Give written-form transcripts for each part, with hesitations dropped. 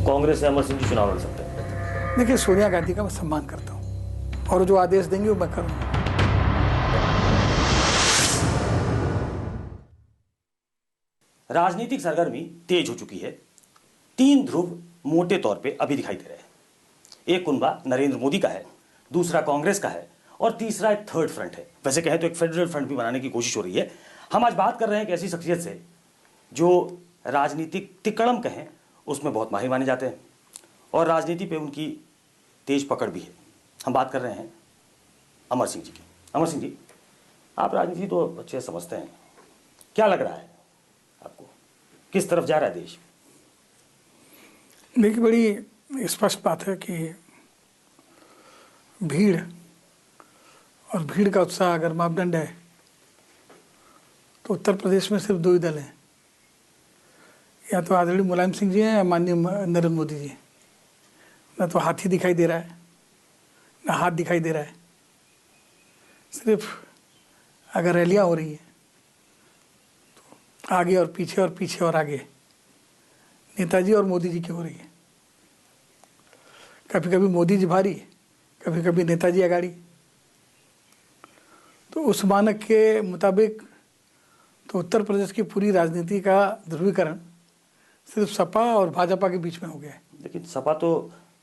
कांग्रेस से अमर सिंह जी चुनाव लड़ सकते हैं? देखिए, सोनिया गांधी का मैं सम्मान करता हूँ और जो आदेश देंगे वो मैं करूँगा। राजनीतिक सरगर्मी तेज हो चुकी है। 3 ध्रुव मोटे तौर पे अभी दिखाई दे रहे हैं। एक कुनबा नरेंद्र मोदी का है, दूसरा कांग्रेस का है और तीसरा एक थर्ड फ्रंट है। वैसे कहें तो एक फेडरल फ्रंट भी बनाने की कोशिश हो रही है। हम आज बात कर रहे हैं एक ऐसी शख्सियत से जो राजनीतिक तिकड़म कहें उसमें बहुत माहिर माने जाते हैं और राजनीति पे उनकी तेज पकड़ भी है। हम बात कर रहे हैं अमर सिंह जी की। अमर सिंह जी, आप राजनीति तो अच्छे समझते हैं, क्या लग रहा है आपको, किस तरफ जा रहा है देश? देखिए, बड़ी स्पष्ट बात है कि भीड़ और भीड़ का उत्साह अगर मापदंड है तो उत्तर प्रदेश में सिर्फ 2 ही दल हैं, या तो आदरणीय मुलायम सिंह जी हैं या माननीय नरेंद्र मोदी जी। न तो हाथी दिखाई दे रहा है, न हाथ दिखाई दे रहा है। सिर्फ अगर रैलियां हो रही है तो आगे और पीछे और आगे नेताजी और मोदी जी की हो रही है। कभी कभी मोदी जी भारी, कभी कभी नेताजी अगाड़ी। तो उस मानक के मुताबिक तो उत्तर प्रदेश की पूरी राजनीति का ध्रुवीकरण सिर्फ सपा और भाजपा के बीच में हो गया है। लेकिन सपा तो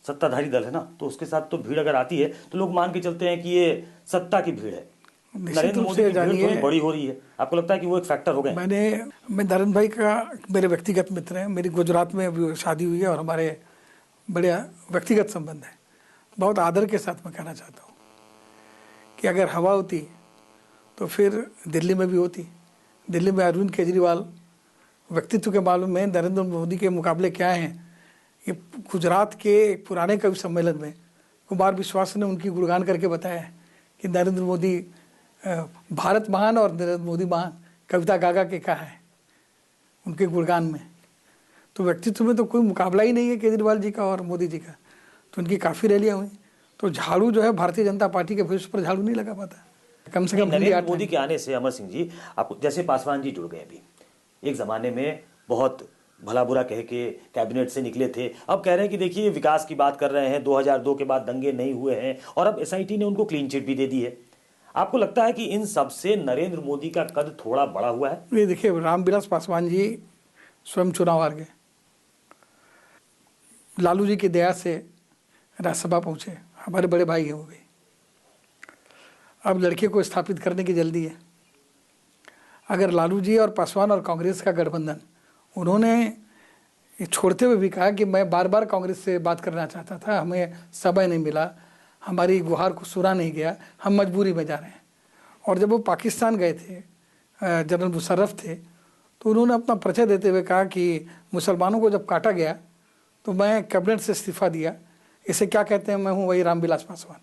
सत्ताधारी दल है ना, तो उसके साथ तो भीड़ अगर आती है तो लोग मान के चलते हैं कि ये सत्ता की भीड़ है। नरेंद्र मोदी की भीड़ थोड़ी बड़ी हो रही है, आपको लगता है कि वो एक फैक्टर हो गए? मैं नरेंद्र भाई का मेरे व्यक्तिगत मित्र हैं। मेरी गुजरात में अभी शादी हुई है और हमारे बड़े व्यक्तिगत संबंध हैं। बहुत आदर के साथ मैं कहना चाहता हूँ कि अगर हवा होती तो फिर दिल्ली में भी होती। दिल्ली में अरविंद केजरीवाल व्यक्तित्व के मालूम में नरेंद्र मोदी के मुकाबले क्या हैं। ये गुजरात के एक पुराने कवि सम्मेलन में कुमार विश्वास ने उनकी गुणगान करके बताया कि नरेंद्र मोदी भारत महान और नरेंद्र मोदी महान, कविता गा के कहा है उनके गुणगान में। तो व्यक्तित्व में तो कोई मुकाबला ही नहीं है केजरीवाल जी का और मोदी जी का। तो उनकी काफ़ी रैलियाँ हुई। तो झाड़ू जो है भारतीय जनता पार्टी के भविष्य पर झाड़ू नहीं लगा पाता। कम से कम नरेंद्र मोदी के आने से अमर सिंह जी, आपको जैसे पासवान जी जुड़ गए अभी, एक ज़माने में बहुत भला बुरा कह के कैबिनेट से निकले थे, अब कह रहे हैं कि देखिए विकास की बात कर रहे हैं, 2002 के बाद दंगे नहीं हुए हैं और अब एसआईटी ने उनको क्लीन चिट भी दे दी है। आपको लगता है कि इन सब से नरेंद्र मोदी का कद थोड़ा बड़ा हुआ है? ये देखिए, रामविलास पासवान जी स्वयं चुनाव हार गए, लालू जी की दया से राज्यसभा पहुंचे, हमारे बड़े भाई हैं वो भी। अब लड़के को स्थापित करने की जल्दी है। अगर लालू जी और पासवान और कांग्रेस का गठबंधन, उन्होंने छोड़ते हुए भी कहा कि मैं बार बार कांग्रेस से बात करना चाहता था, हमें समय नहीं मिला, हमारी गुहार को सुना नहीं गया, हम मजबूरी में जा रहे हैं। और जब वो पाकिस्तान गए थे, जनरल मुशर्रफ थे, तो उन्होंने अपना परिचय देते हुए कहा कि मुसलमानों को जब काटा गया तो मैं कैबिनेट से इस्तीफा दिया, इसे क्या कहते हैं, मैं हूँ वही रामविलास पासवान।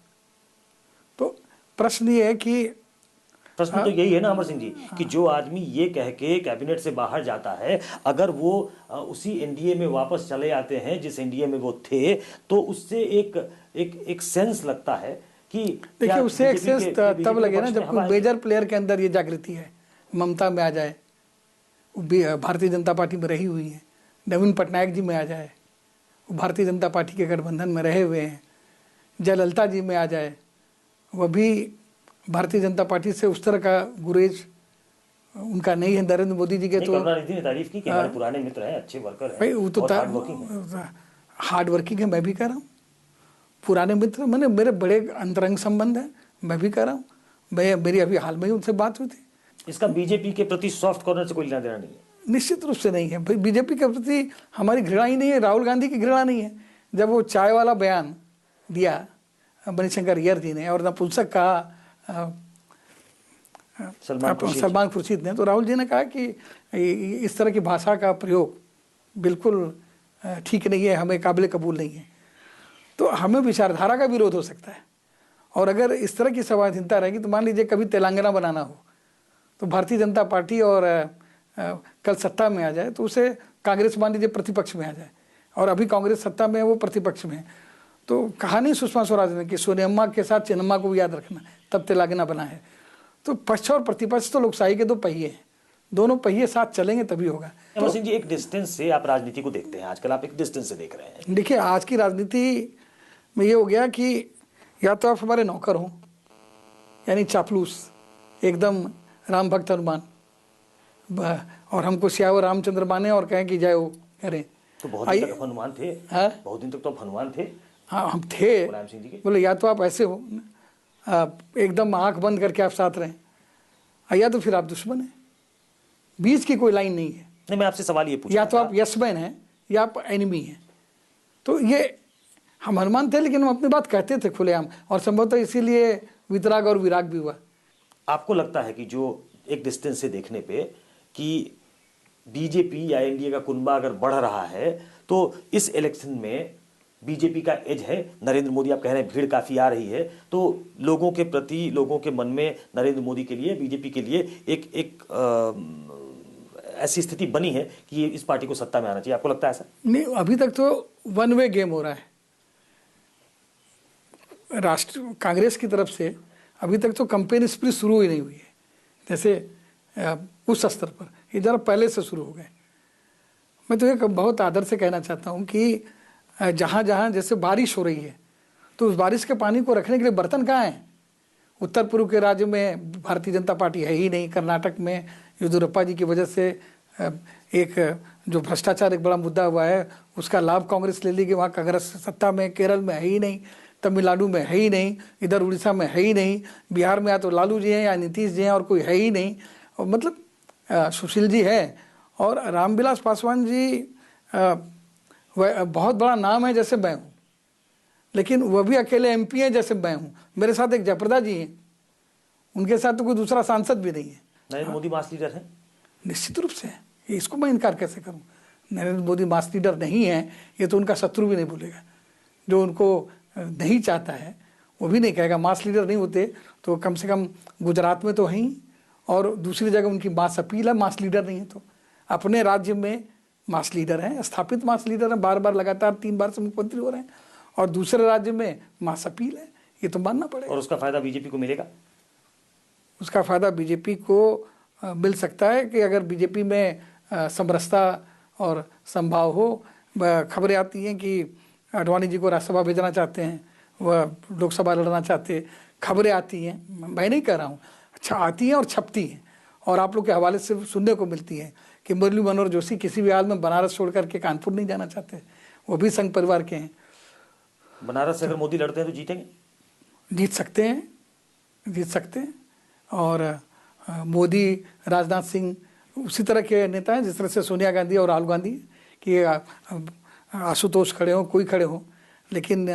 तो प्रश्न ये है कि प्रश्न तो यही है ना अमर सिंह जी कि जो आदमी ये कह के कैबिनेट से बाहर जाता है, अगर वो उसी एनडीए में वापस चले आते हैं जिस एनडीए में वो थे, तो उससे एक सेंस लगता है कि देखिए, उससे एक सेंस तब लगे ना जब कोई मेजर प्लेयर के अंदर ये जागृति है। ममता में आ जाए, भारतीय जनता पार्टी में रही हुई है, नवीन पटनायक जी में आ जाए, वो भारतीय जनता पार्टी के गठबंधन में रहे हुए हैं, जयललिता जी में आ जाए, वह भी भारतीय जनता पार्टी से उस तरह का गुरेज उनका नहीं है। नरेंद्र मोदी जी के तो करुणानिधि ने तारीफ की कि हमारे पुराने मित्र हैं, अच्छे वर्कर हैं, भाई वो तो हार्ड वर्किंग है। मैं भी कह रहा हूँ पुराने मित्र, मैंने मेरे बड़े अंतरंग संबंध हैं, मैं भी कह रहा हूँ। मेरी अभी हाल में ही उनसे बात हुई थी। इसका बीजेपी के प्रति सॉफ्ट कॉर्नर से कोई लेना देना नहीं है? निश्चित रूप से नहीं है। भाई बीजेपी के प्रति हमारी घृणा ही नहीं है, राहुल गांधी की घृणा नहीं है। जब वो चाय वाला बयान दिया मणिशंकर अय्यर जी ने और नपुंसक कहा सलमान खुर्शीद ने, तो राहुल जी ने कहा कि इस तरह की भाषा का प्रयोग बिल्कुल ठीक नहीं है, हमें काबिल कबूल नहीं है। तो हमें विचारधारा का विरोध हो सकता है, और अगर इस तरह की संवादहीनता रहेगी तो मान लीजिए कभी तेलंगाना बनाना हो तो भारतीय जनता पार्टी और कल सत्ता में आ जाए तो उसे कांग्रेस मान लीजिए प्रतिपक्ष में आ जाए, और अभी कांग्रेस सत्ता में है, वो प्रतिपक्ष में है। तो कहा नहीं सुषमा स्वराज ने कि सोनियम्मा के साथ चिन्नम्मा को भी याद रखना, तब तेलंगाना बना है। तो पक्ष और प्रतिपक्ष तो लोकशाही के 2 पहिए हैं। दोनों पहिए साथ चलेंगे तभी होगा। अमर सिंह जी, एक डिस्टेंस से आप राजनीति को देखते हैं, आजकल आप एक डिस्टेंस से देख रहे हैं। देखिए, आज की राजनीति में ये हो गया कि या तो आप हमारे नौकर हो, यानी चापलूस, एकदम राम भक्त हनुमान, और हमको श्यावर रामचंद्र माने और कहें कि जय हो करें। तो बहुत दिन तक हनुमान थे। हाँ? बहुत दिन तक तो आप हनुमान थे। हाँ, हम थे। मुलायम सिंह जी के बोले या तो आप ऐसे हो, आप एकदम आंख बंद करके आप साथ रहें, या तो फिर आप दुश्मन हैं। बीच की कोई लाइन नहीं है। नहीं, मैं आपसे सवाल ये पूछ या तो आप यशमैन हैं या आप एनिमी हैं। तो ये हम हनुमान थे, लेकिन हम अपनी बात कहते थे खुलेआम, और संभवतः इसीलिए वितराग और विराग भी हुआ। आपको लगता है कि जो एक डिस्टेंस से देखने पे कि बीजेपी या एनडीए का कुनबा अगर बढ़ रहा है, तो इस इलेक्शन में बीजेपी का एज है? नरेंद्र मोदी, आप कह रहे हैं भीड़ काफी आ रही है, तो लोगों के प्रति, लोगों के मन में नरेंद्र मोदी के लिए, बीजेपी के लिए एक ऐसी स्थिति बनी है कि ये इस पार्टी को सत्ता में आना चाहिए। आपको लगता है ऐसा? नहीं, अभी तक तो वन वे गेम हो रहा है राष्ट्र कांग्रेस की तरफ से। अभी तक तो कंपेन स्प्री शुरू ही नहीं हुई है, जैसे उस स्तर पर। ये जरा पहले से शुरू हो गए। मैं तो एक बहुत आदर से कहना चाहता हूँ कि जहाँ जहाँ जैसे बारिश हो रही है, तो उस बारिश के पानी को रखने के लिए बर्तन कहाँ हैं? उत्तर पूर्व के राज्य में भारतीय जनता पार्टी है ही नहीं। कर्नाटक में येदियुरप्पा जी की वजह से एक जो भ्रष्टाचार एक बड़ा मुद्दा हुआ है, उसका लाभ कांग्रेस ले लेगी। वहाँ कांग्रेस सत्ता में, केरल में है ही नहीं, तमिलनाडु में है ही नहीं, इधर उड़ीसा में है ही नहीं, बिहार में या तो लालू जी हैं या नीतीश जी हैं, और कोई है ही नहीं। और मतलब सुशील जी है, और रामविलास पासवान जी वह बहुत बड़ा नाम है जैसे मैं हूँ, लेकिन वह भी अकेले एमपी हैं जैसे मैं हूँ। मेरे साथ एक जयप्रदा जी हैं, उनके साथ तो कोई दूसरा सांसद भी नहीं है। नरेंद्र मोदी मास लीडर है? निश्चित रूप से है। इसको मैं इनकार कैसे करूं? नरेंद्र मोदी मास लीडर नहीं है, ये तो उनका शत्रु भी नहीं बोलेगा। जो उनको नहीं चाहता है वो भी नहीं कहेगा। मास लीडर नहीं होते तो कम से कम गुजरात में तो है ही, और दूसरी जगह उनकी मास अपील है। मास लीडर नहीं है तो अपने राज्य में मास लीडर हैं, स्थापित मास लीडर हैं, बार बार लगातार 3 बार से मुख्यमंत्री हो रहे हैं, और दूसरे राज्य में मास अपील है। ये तो मानना पड़ेगा। और उसका फायदा बीजेपी को मिलेगा? उसका फायदा बीजेपी को मिल सकता है कि अगर बीजेपी में समरसता और संभाव हो। खबरें आती हैं कि आडवाणी जी को राज्यसभा भेजना चाहते हैं, वह लोकसभा लड़ना चाहते, खबरें आती हैं। मैं नहीं कह रहा हूँ, अच्छा आती हैं और छपती हैं, और आप लोग के हवाले से सुनने को मिलती है कि मुरली मनोहर जोशी किसी भी हाल में बनारस छोड़ करके कानपुर नहीं जाना चाहते, वो भी संघ परिवार के हैं। बनारस से अगर मोदी लड़ते हैं तो जीतेंगे? जीत सकते हैं, जीत सकते हैं। और मोदी, राजनाथ सिंह उसी तरह के नेता हैं जिस तरह से सोनिया गांधी और राहुल गांधी, कि आशुतोष खड़े हों, कोई खड़े हों। लेकिन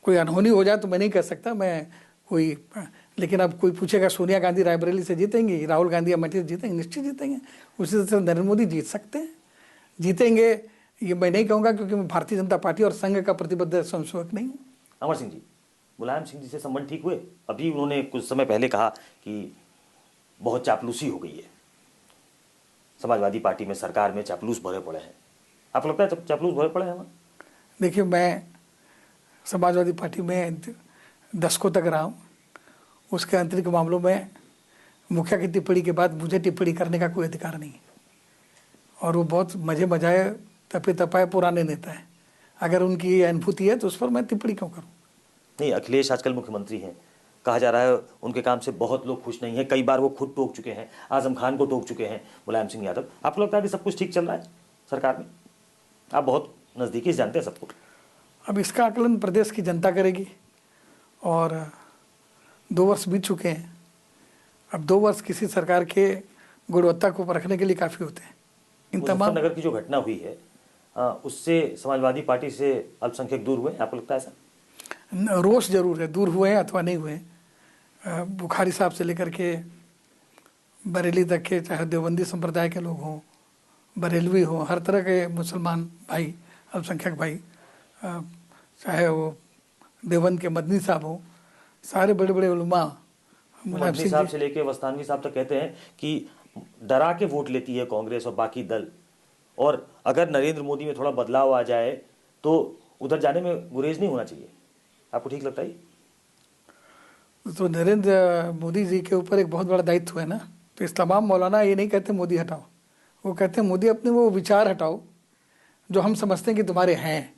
कोई अनहोनी हो जाए तो मैं नहीं कह सकता मैं कोई, लेकिन अब कोई पूछेगा सोनिया गांधी रायबरेली से जीतेंगे, राहुल गांधी अमेठी से जीतेंगे? निश्चित जीतेंगे। उसी तरह से नरेंद्र मोदी जीत सकते हैं, जीतेंगे ये मैं नहीं कहूँगा, क्योंकि मैं भारतीय जनता पार्टी और संघ का प्रतिबद्ध संशोधक नहीं हूँ। अमर सिंह जी, मुलायम सिंह जी से संबंध ठीक हुए? अभी उन्होंने कुछ समय पहले कहा कि बहुत चापलूसी हो गई है, समाजवादी पार्टी में, सरकार में चापलूस भरे पड़े हैं। आपको लगता है चापलूस भरे पड़े हैं? देखिए, मैं समाजवादी पार्टी में दशकों तक रहा हूँ। उसके आंतरिक मामलों में मुखिया की टिप्पणी के बाद मुझे टिप्पणी करने का कोई अधिकार नहीं है, और वो बहुत मजे मजाए तपे तपाए पुराने नेता है। अगर उनकी ये अनुभूति है तो उस पर मैं टिप्पणी क्यों करूँ? नहीं, अखिलेश आजकल मुख्यमंत्री हैं, कहा जा रहा है उनके काम से बहुत लोग खुश नहीं हैं। कई बार वो खुद टोक चुके हैं, आजम खान को टोक चुके हैं मुलायम सिंह यादव। आपको लगता है कि सब कुछ ठीक चल रहा है सरकार में? आप बहुत नज़दीकी से जानते हैं सबको। अब इसका आकलन प्रदेश की जनता करेगी, और 2 वर्ष बीत चुके हैं। अब 2 वर्ष किसी सरकार के गुणवत्ता को परखने के लिए काफ़ी होते हैं। इन तमाम मुजफ्फरनगर की जो घटना हुई है उससे समाजवादी पार्टी से अल्पसंख्यक दूर हुए, आपको लगता है ऐसा? रोष जरूर है, दूर हुए हैं अथवा नहीं हुए। बुखारी साहब से लेकर के बरेली तक के, चाहे देवबंदी संप्रदाय के लोग हों, बरेलवी हों, हर तरह के मुसलमान भाई, अल्पसंख्यक भाई, चाहे वो देवबंद के मदनी साहब हों, सारे बड़े बड़े उलमा, मदनी साहब से लेके वस्तानवी साहब तक कहते हैं कि डरा के वोट लेती है कांग्रेस और बाकी दल, और अगर नरेंद्र मोदी में थोड़ा बदलाव आ जाए तो उधर जाने में गुरेज नहीं होना चाहिए। आपको ठीक लगता है? तो नरेंद्र मोदी जी के ऊपर एक बहुत बड़ा दायित्व है ना, तो इस तमाम मौलाना ये नहीं कहते मोदी हटाओ, वो कहते हैं मोदी अपने वो विचार हटाओ जो हम समझते हैं कि तुम्हारे हैं।